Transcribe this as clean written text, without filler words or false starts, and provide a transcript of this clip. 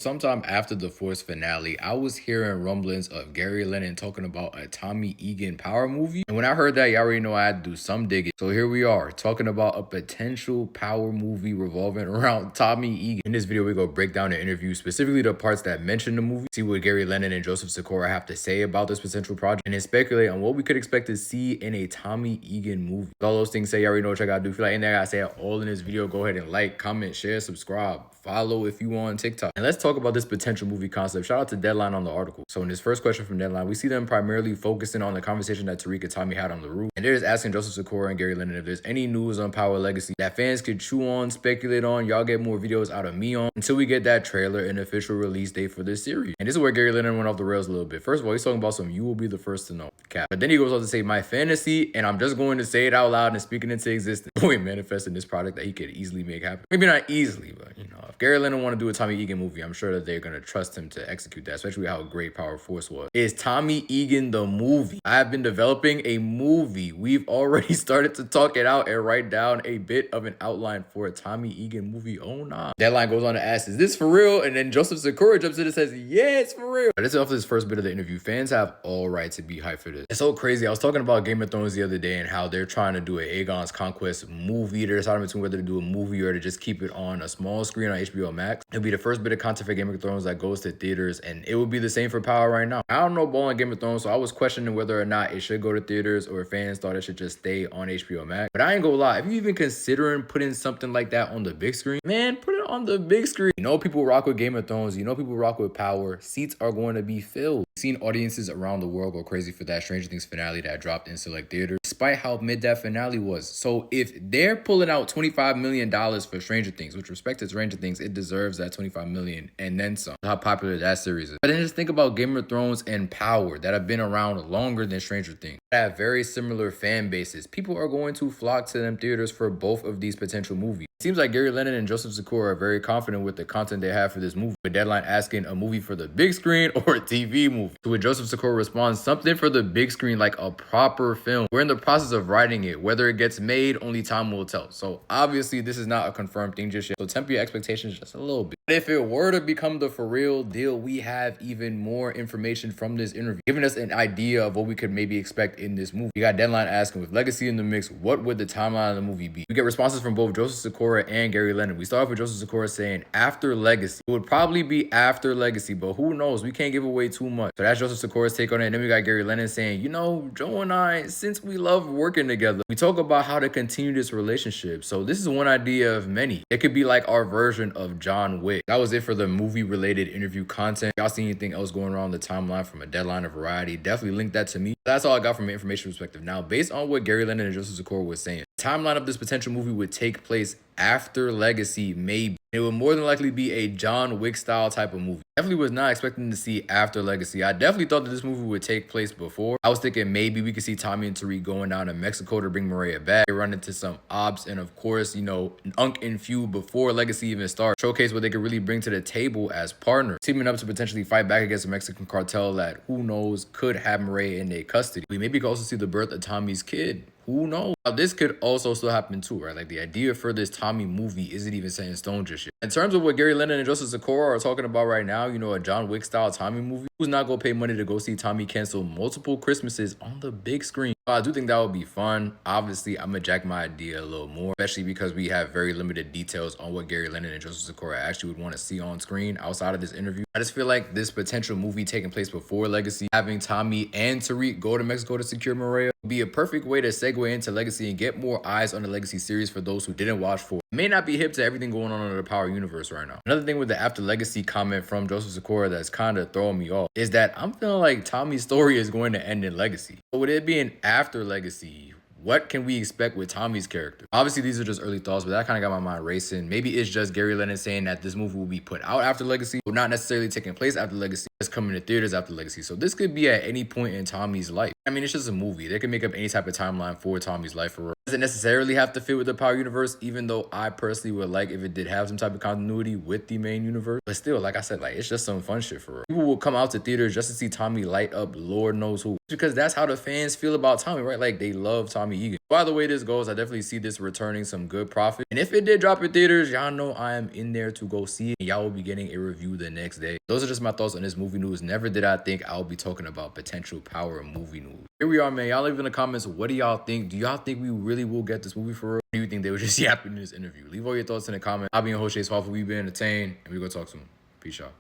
Sometime after the Force finale, I was hearing rumblings of Gary Lennon talking about a Tommy Egan power movie. And when I heard that, you already know I had to do some digging. So here we are, talking about a potential power movie revolving around Tommy Egan. In this video, we go break down the interview, specifically the parts that mention the movie, see what Gary Lennon and Joseph Sikora have to say about this potential project, and then speculate on what we could expect to see in a Tommy Egan movie. With all those things say, you already know what I gotta do. If you like anything I gotta say all in this video, go ahead and like, comment, share, subscribe, follow if you want on TikTok. And let's talk about this potential movie concept. Shout out to Deadline on the article. So in this first question from Deadline, we see them primarily focusing on the conversation that Tariq and Tommy had on the roof. And they're just asking Joseph Sikora and Gary Lennon if there's any news on Power Legacy that fans could chew on, speculate on, y'all get more videos out of me on, until we get that trailer and official release date for this series. And this is where Gary Lennon went off the rails a little bit. First of all, he's talking about some "you will be the first to know" cap. But then he goes on to say, "My fantasy, and I'm just going to say it out loud and speaking into existence." Boy, manifesting this product that he could easily make happen. Maybe not easily, but you know, if Gary Lennon want to do a Tommy Egan movie, I'm sure that they're going to trust him to execute that, especially how great Power Force was. Is Tommy Egan the movie? I have been developing a movie. We've already started to talk it out and write down a bit of an outline for a Tommy Egan movie. Oh nah. Deadline goes on to ask, is this for real? And then Joseph Sikora jumps in and says, yeah, it's for real. But this is off this first bit of the interview. Fans have all right to be hyped for this. It's so crazy. I was talking about Game of Thrones the other day and how they're trying to do an Aegon's Conquest movie. They're deciding between whether to do a movie or to just keep it on a small screen on HBO Max. It'll be the first bit of content for Game of Thrones that goes to theaters, and it would be the same for Power right now. I don't know ball on Game of Thrones, so I was questioning whether or not it should go to theaters or fans thought it should just stay on HBO Max. But I ain't gonna lie, if you even considering putting something like that on the big screen, man, put it on the big screen. You know people rock with Game of Thrones, you know people rock with Power. Seats are going to be filled. We've seen audiences around the world go crazy for that Stranger Things finale that dropped in select theaters, despite how mid that finale was. So if they're pulling out $25 million for Stranger Things, with respect to Stranger Things, it deserves that $25 million and then some. How popular that series is. But then just think about Game of Thrones and Power that have been around longer than Stranger Things, that have very similar fan bases. People are going to flock to them theaters for both of these potential movies. It seems like Gary Lennon and Joseph Sikora are very confident with the content they have for this movie, with Deadline asking a movie for the big screen or a TV movie. To which Joseph Sikora responds, something for the big screen, like a proper film. We're in the process of writing it. Whether it gets made, only time will tell. So obviously this is not a confirmed thing just yet, so temper your expectations just a little bit. But if it were to become the for real deal, we have even more information from this interview, giving us an idea of what we could maybe expect in this movie. We got Deadline asking, with Legacy in the mix, what would the timeline of the movie be? We get responses from both Joseph Sikora and Gary Lennon. We start off with Joseph Sikora saying after Legacy. It would probably be after Legacy, but who knows? We can't give away too much. So that's Joseph Sikora's take on it. And then we got Gary Lennon saying, you know, Joe and I, since we love working together, we talk about how to continue this relationship. So this is one idea of many. It could be like our version of John Wick. That was it for the movie related interview content. Y'all see anything else going around the timeline from a Deadline or Variety? Definitely link that to me. That's all I got from an information perspective. Now, based on what Gary Lennon and Joseph Sikora was saying, the timeline of this potential movie would take place after Legacy, maybe. It would more than likely be a John Wick style type of movie. Definitely was not expecting to see after Legacy. I definitely thought that this movie would take place before. I was thinking maybe we could see Tommy and Tariq going down to Mexico to bring Maria back. They run into some ops, and of course, you know, Unk and Few before Legacy even starts. Showcase what they could really bring to the table as partners. Teaming up to potentially fight back against a Mexican cartel that, who knows, could have Maria in their custody. We maybe could also see the birth of Tommy's kid. Who knows? Now, this could also still happen too, right? Like the idea for this Tommy movie isn't even set in stone just yet. In terms of what Gary Lennon and Joseph Sikora are talking about right now, you know, a John Wick style Tommy movie, who's not gonna pay money to go see Tommy cancel multiple Christmases on the big screen? I do think that would be fun. Obviously, I'm gonna jack my idea a little more, especially because we have very limited details on what Gary Lennon and Joseph Sikora actually would want to see on screen outside of this interview. I just feel like this potential movie taking place before Legacy, having Tommy and Tariq go to Mexico to secure Maria, would be a perfect way to segue into Legacy and get more eyes on the Legacy series for those who didn't watch 4. May not be hip to everything going on in the Power universe right now. Another thing with the after Legacy comment from Joseph Sikora that's kind of throwing me off is that I'm feeling like Tommy's story is going to end in Legacy. So with it being after Legacy, what can we expect with Tommy's character? Obviously, these are just early thoughts, but that kind of got my mind racing. Maybe it's just Gary Lennon saying that this movie will be put out after Legacy, but not necessarily taking place after Legacy. It's coming to theaters after Legacy. So this could be at any point in Tommy's life. I mean, it's just a movie. They can make up any type of timeline for Tommy's life. For doesn't necessarily have to fit with the Power universe, even though I personally would like if it did have some type of continuity with the main universe. But still, like I said, like it's just some fun shit for real. People will come out to theaters just to see Tommy light up Lord knows who. because that's how the fans feel about Tommy, right? Like, they love Tommy Egan. By the way this goes, I definitely see this returning some good profit. And if it did drop in theaters, y'all know I am in there to go see it. Y'all will be getting a review the next day. Those are just my thoughts on this movie news. Never did I think I'll be talking about potential power movie news. Here we are, man. Y'all leave in the comments, what do y'all think? Do y'all think we really will get this movie for real? Or do you think they were just yapping in this interview? Leave all your thoughts in the comments. I'll be your host, Chase Hoffa. We been entertained, and we gonna talk soon. Peace out.